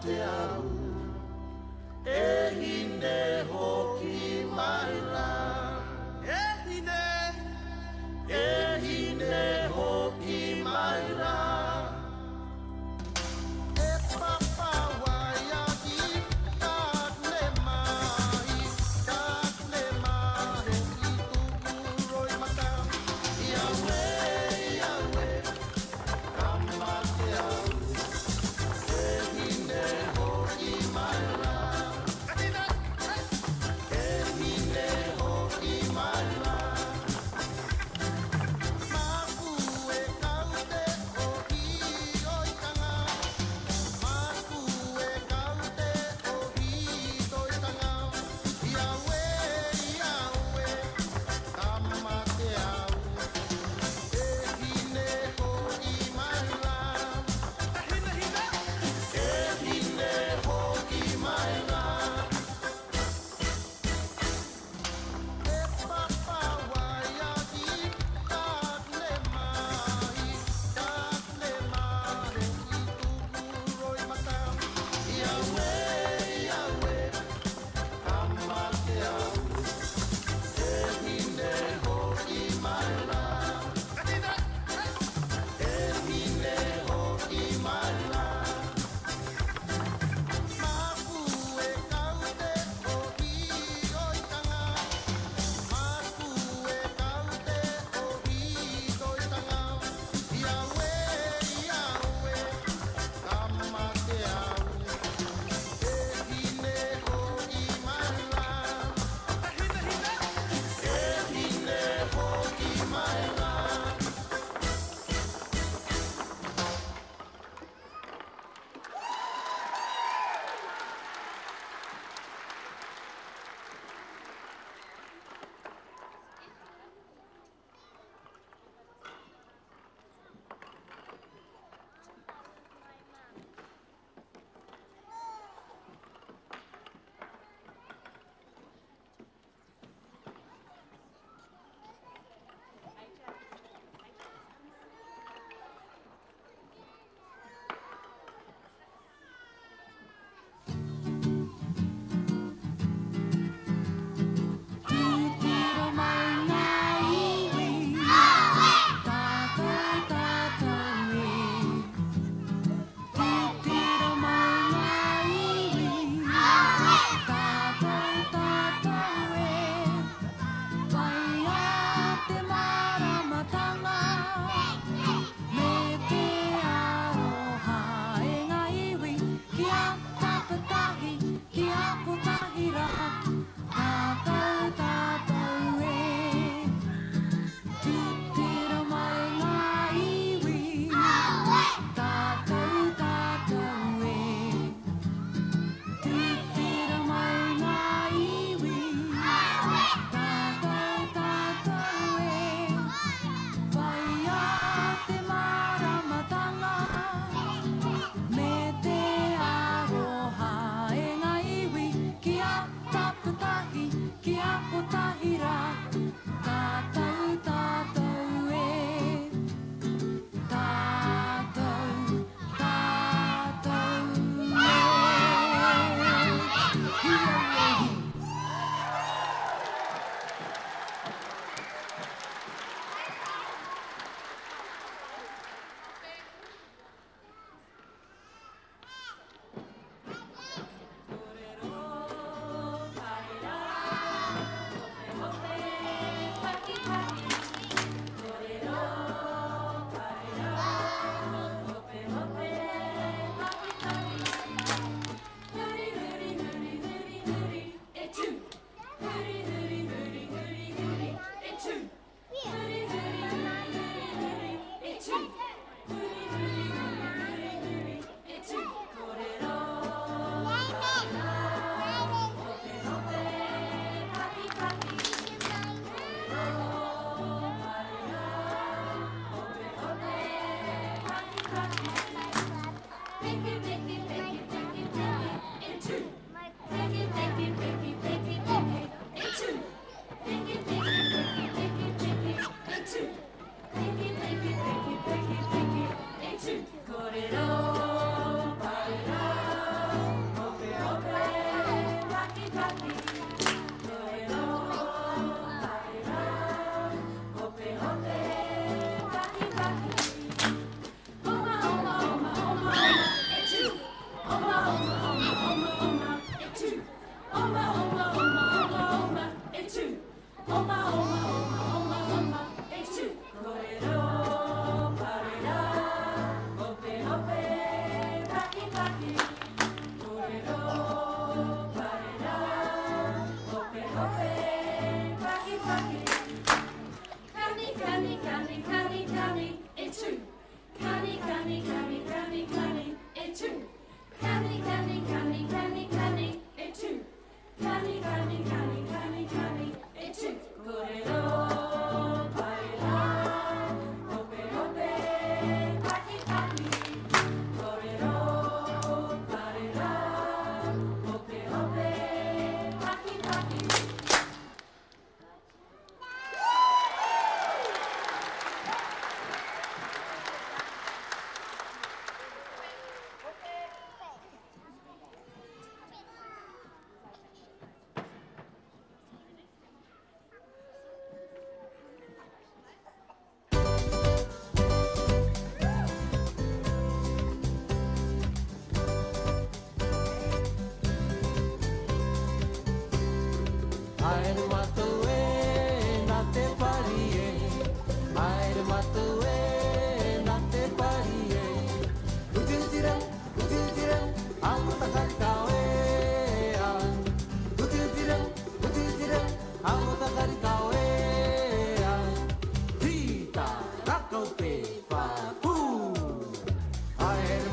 te au e hine hoki mai rā e hine hoki mai rā e papa wai a ki tākne mai i tuku roi mata Iawe, Iawe, kama te au e hine hoki mai rā e hine hoki mai rā Maku e kaute o hi oitanga Maku e kaute o hi oitanga Iawe, Iawe, kama te au e hine hoki mai rā e hine hoki mai rā E papa wai a ki tākne mai i tuku roi mata Iawe, Iawe, kama te au e hine hoki mai rā e hine hoki mai rā Maku e kaute o hi oitanga Maku e kaute o hi oitanga Iawe, Iawe, kama te au e hine hoki mai rā e hine hoki mai rā Tiro mai ngā iwi Tātou, tātou e Tiro mai ngā iwi Tātou, tātou e Pai a te maramatanga Me te aroha e ngā iwi Ki a tapatahi, ki a potahi rā Tātou, tātou e Tiro mai ngā iwi Tātou, tātou e Tiro mai ngā iwi Tātou, tātou e Pai a te maramatanga Me te aroha e ngā iwi Ki a tapatahi, ki a potahi rā Tātou, tātou e Tātou, tātou e Hiawehi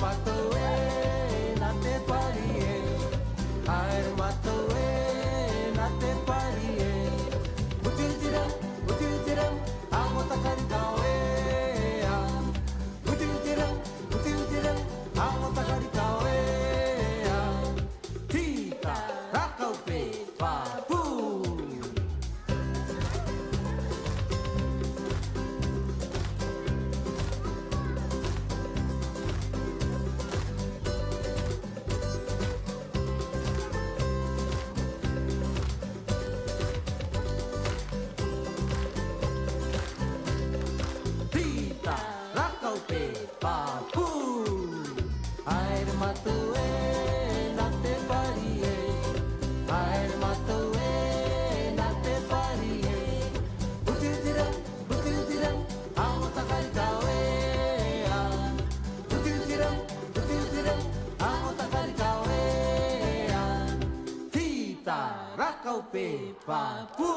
matue na te pari e. Aere matue na te pari e. Utiutiram, amo takari kau e. Utiutiram, amo takari kau e. Tita, rakau pe, papu. Papu, aere matue na te pari e. Aere matue na te pari e. Utiutiram, amo takari kau e. Utiutiram, amo takari kau e. Tita, rakau pe, papu.